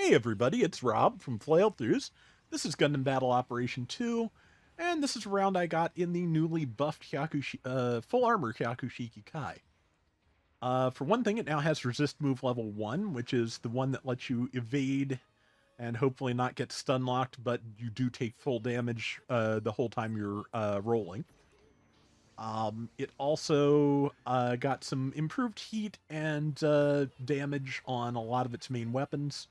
Hey everybody, it's Rob from Flailthroughs. This is Gundam Battle Operation 2, and this is a round I got in the newly buffed full armor Hyaku Shiki Kai. For one thing, it now has resist move level 1, which is the one that lets you evade and hopefully not get stun locked, but you do take full damage the whole time you're rolling. It also got some improved heat and damage on a lot of its main weapons.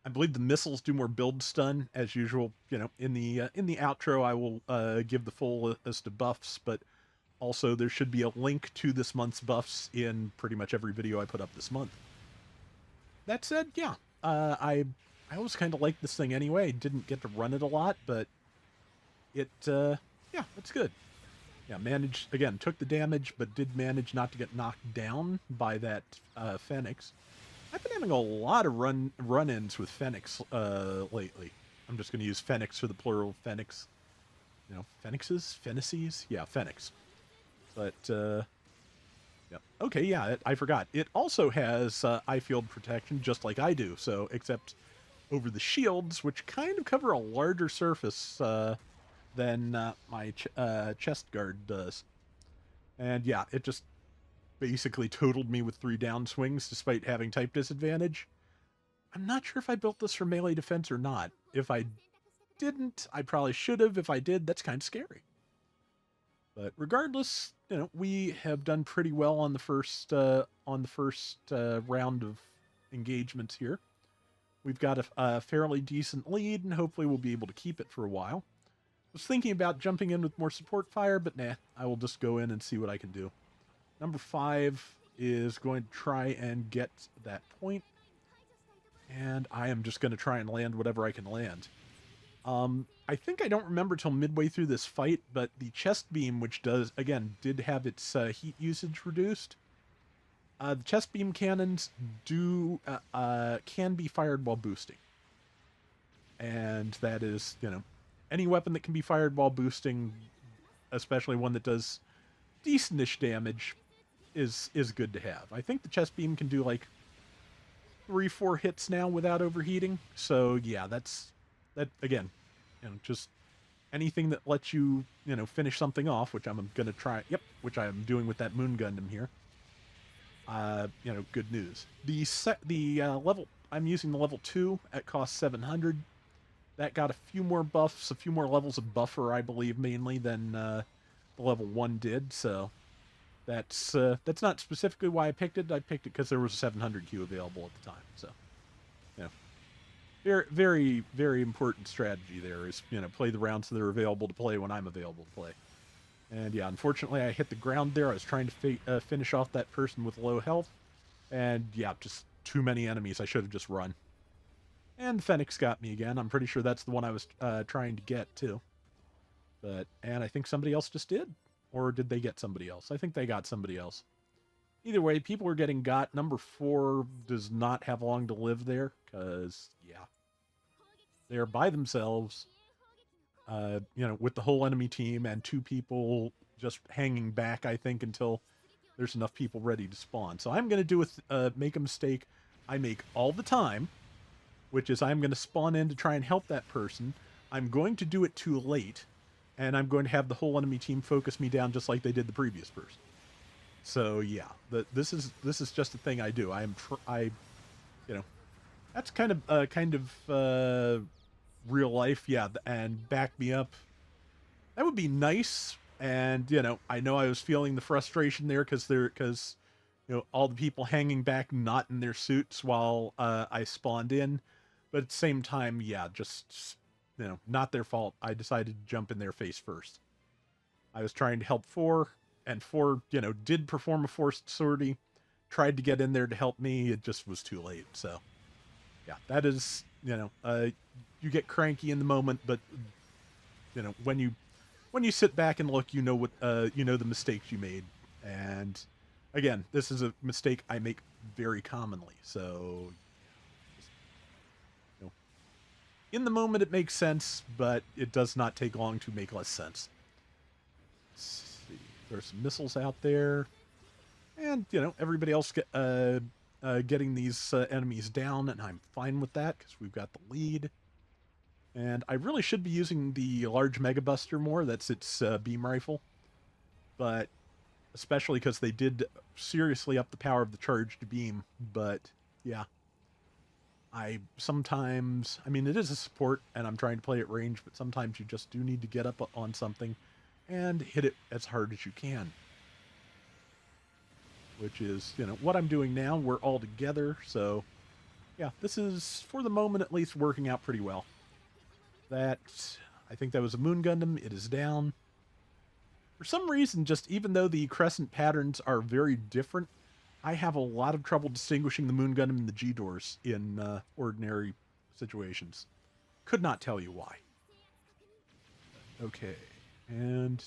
I believe the missiles do more build stun as usual. You know, in the outro, I will give the full list of buffs, but also there should be a link to this month's buffs in pretty much every video I put up this month. That said, yeah, I always kind of like this thing anyway. I didn't get to run it a lot, but yeah, it's good. Yeah, managed again, took the damage, but did manage not to get knocked down by that Phoenix. I've been having a lot of run-ins with Phoenix lately. I'm just going to use Phoenix for the plural Phoenix. You know, Phoenixes? Phoenices? Yeah, Phoenix. But, yeah. Okay, yeah, I forgot. It also has eye field protection, just like I do, so, except over the shields, which kind of cover a larger surface than my chest guard does. And yeah, it just basically totaled me with 3 down swings despite having type disadvantage. I'm not sure if I built this for melee defense or not. If I didn't, I probably should have. If I did, that's kind of scary. But regardless, you know, we have done pretty well on the first round of engagements here. We've got a fairly decent lead, and hopefully we'll be able to keep it for a while. I was thinking about jumping in with more support fire, but nah, I will just go in and see what I can do. Number 5 is going to try and get that point, and I am just going to try and land whatever I can land. I think I don't remember till midway through this fight, but the chest beam, which did have its heat usage reduced. The chest beam cannons can be fired while boosting, and that is, you know, any weapon that can be fired while boosting, especially one that does decentish damage, is good to have. I think the chest beam can do like 3-4 hits now without overheating. So yeah, that again, you know, just anything that lets you, you know, finish something off, which I'm gonna try. Yep, which I am doing with that Moon Gundam here. You know, good news. The level I'm using the level 2 at cost 700. That got a few more buffs, a few more levels of buffer, I believe, mainly than the level 1 did. So that's not specifically why I picked it. I picked it because there was a 700 Q available at the time. So, you know, very, very, very important strategy there is, you know, play the rounds that are available to play when I'm available to play. And yeah, unfortunately, I hit the ground there. I was trying to finish off that person with low health. And yeah, just too many enemies. I should have just run. And the Phoenix got me again. I'm pretty sure that's the one I was trying to get, too. And I think somebody else just did. Or did they get somebody else? I think they got somebody else. Either way, people are getting got. Number 4 does not have long to live there. Because, yeah. They're by themselves. You know, with the whole enemy team and 2 people just hanging back, I think, until there's enough people ready to spawn. So I'm going to make a mistake I make all the time, which is I'm going to spawn in to try and help that person. I'm going to do it too late, and I'm going to have the whole enemy team focus me down just like they did the previous person. So yeah, this is just a thing I do. You know, that's kind of real life, yeah, and back me up. That would be nice, and you know I was feeling the frustration there because you know, all the people hanging back not in their suits while I spawned in. But at the same time, yeah, just, you know, not their fault. I decided to jump in their face first. I was trying to help 4, and 4, you know, did perform a forced sortie, tried to get in there to help me. It just was too late. So, yeah, that is, you know, you get cranky in the moment, but, you know, when you sit back and look, you know you know the mistakes you made. And again, this is a mistake I make very commonly. So, in the moment, it makes sense, but it does not take long to make less sense. Let's see. There's some missiles out there. And, you know, everybody else getting these enemies down, and I'm fine with that because we've got the lead. And I really should be using the large Mega Buster more. That's its beam rifle. But especially because they did seriously up the power of the charged beam. But yeah, I sometimes, I mean, it is a support and I'm trying to play at range, but sometimes you just do need to get up on something and hit it as hard as you can. Which is, what I'm doing now. We're all together, so yeah, this is, for the moment at least, working out pretty well. I think that was a Moon Gundam. It is down. For some reason, just even though the crescent patterns are very different, I have a lot of trouble distinguishing the Moon Gundam and the G-Doors in ordinary situations. Could not tell you why. Okay, and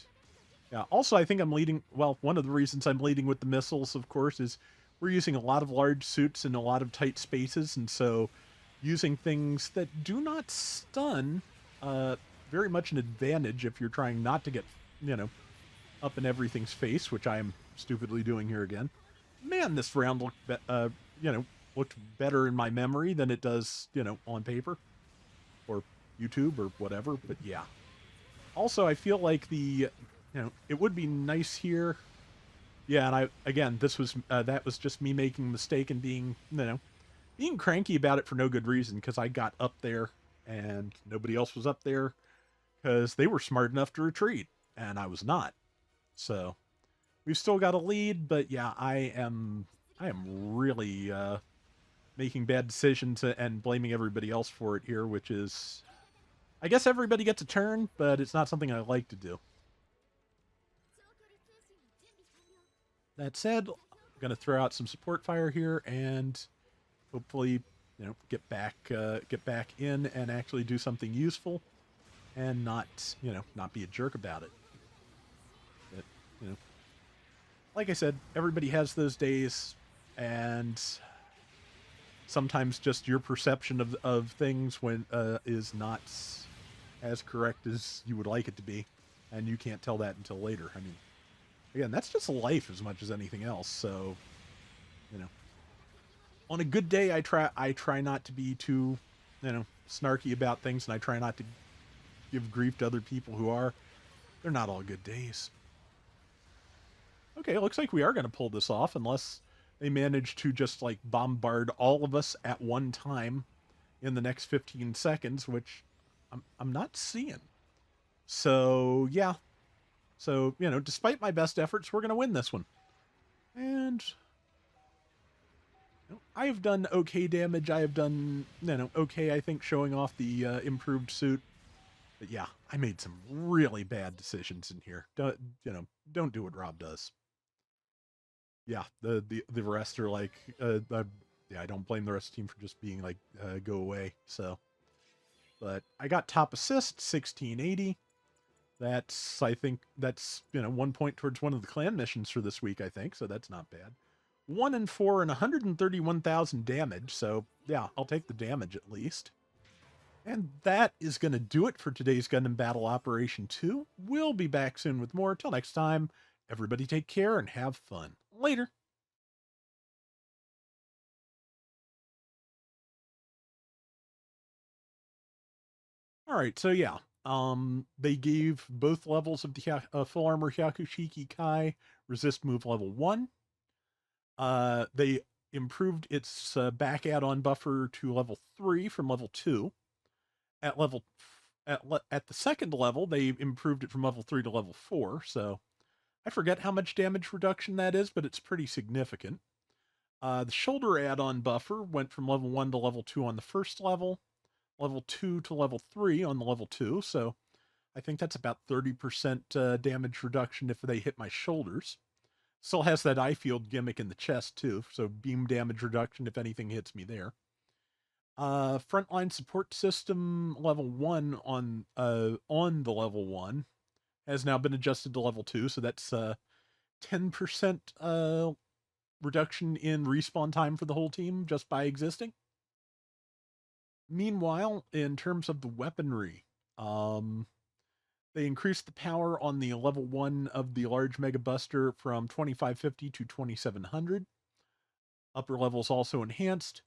yeah, also I think I'm leading, well, one of the reasons I'm leading with the missiles, of course, is we're using a lot of large suits in a lot of tight spaces, and so using things that do not stun, very much an advantage if you're trying not to get, up in everything's face, which I am stupidly doing here again. Man, this round looked better in my memory than it does, on paper or YouTube or whatever. But yeah. Also, I feel like it would be nice here. Yeah, and again, that was just me making a mistake and being cranky about it for no good reason, because I got up there and nobody else was up there because they were smart enough to retreat and I was not. So we've still got a lead, but yeah, I am really making bad decisions and blaming everybody else for it here, which is, I guess everybody gets a turn, but it's not something I like to do. That said, I'm going to throw out some support fire here and hopefully, get back in and actually do something useful and not be a jerk about it. But, like I said, everybody has those days, and sometimes just your perception of things when is not as correct as you would like it to be, and you can't tell that until later. I mean, again, that's just life as much as anything else. So, on a good day, I try not to be too, snarky about things, and I try not to give grief to other people who are. They're not all good days. Okay, it looks like we are going to pull this off, unless they manage to just like bombard all of us at one time in the next 15 seconds, which I'm not seeing. So yeah, so despite my best efforts, we're going to win this one. And I have done okay damage. I have done okay, I think, showing off the improved suit. But yeah, I made some really bad decisions in here. Don't do what Rob does. Yeah, the rest are like, yeah, I don't blame the rest of the team for just being like, go away. So, but I got top assist, 1680. I think that's 1 point towards one of the clan missions for this week, I think. So that's not bad. 1 and 4 and 131,000 damage. So yeah, I'll take the damage at least. And that is going to do it for today's Gundam Battle Operation 2. We'll be back soon with more. Till next time, everybody take care and have fun. Later. All right, so yeah, they gave both levels of the full armor Hyaku Shiki Kai resist move level 1. They improved its back add-on buffer to level 3 from level 2. At the second level, they improved it from level 3 to level 4. So I forget how much damage reduction that is, but it's pretty significant. The shoulder add-on buffer went from level 1 to level 2 on the first level, level 2 to level 3 on the level 2. So I think that's about 30% damage reduction if they hit my shoulders. Still has that eye field gimmick in the chest too, so beam damage reduction if anything hits me there. Frontline support system level 1 on the level 1 has now been adjusted to level 2, so that's 10% reduction in respawn time for the whole team just by existing. Meanwhile, in terms of the weaponry, they increased the power on the level 1 of the large Mega Buster from 2550 to 2700. Upper levels also enhanced.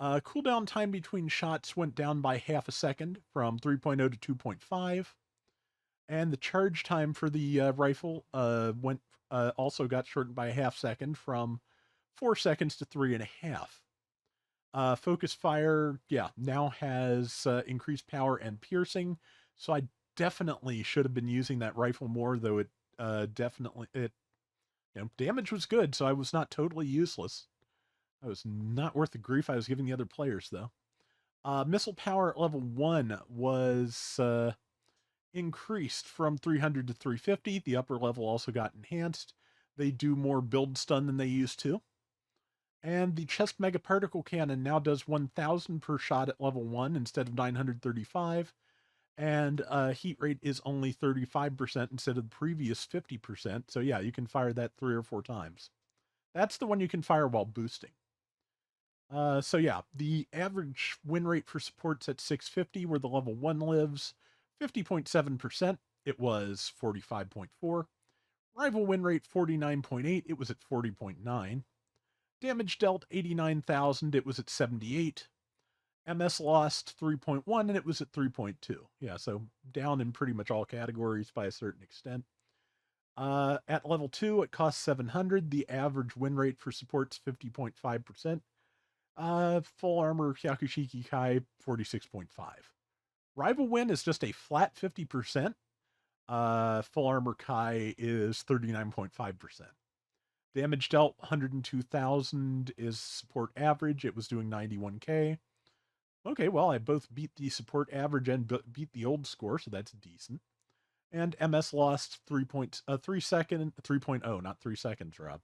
Cooldown time between shots went down by half a second from 3.0 to 2.5. And the charge time for the rifle went also got shortened by a half second from 4 seconds to 3.5. Focus fire, yeah, now has increased power and piercing. So I definitely should have been using that rifle more, though it definitely damage was good, so I was not totally useless. I was not worth the grief I was giving the other players, though. Missile power at level 1 was increased from 300 to 350. The upper level also got enhanced. They do more build stun than they used to. And the chest mega particle cannon now does 1,000 per shot at level 1 instead of 935. And heat rate is only 35% instead of the previous 50%. So yeah, you can fire that 3 or 4 times. That's the one you can fire while boosting. So yeah, the average win rate for supports at 650, where the level 1 lives, 50.7%. It was 45.4. Rival win rate 49.8. It was at 40.9. Damage dealt 89,000. It was at 78. MS lost 3.1 and it was at 3.2. Yeah, so down in pretty much all categories by a certain extent. At level 2, it costs 700. The average win rate for support's 50.5%. Full armor Hyaku Shiki Kai 46.5. Rival win is just a flat 50%. Full armor Kai is 39.5%. Damage dealt 102,000 is support average. It was doing 91k. Okay, well, I both beat the support average and beat the old score, so that's decent. And MS lost 3.0, not 3 seconds, Rob.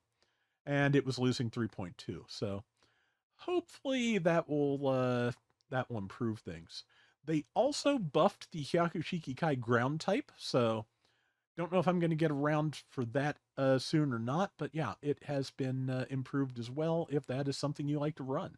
And it was losing 3.2. So hopefully that will improve things. They also buffed the Hyakushiki Kai ground type, so don't know if I'm going to get around for that soon or not, but yeah, it has been improved as well if that is something you like to run.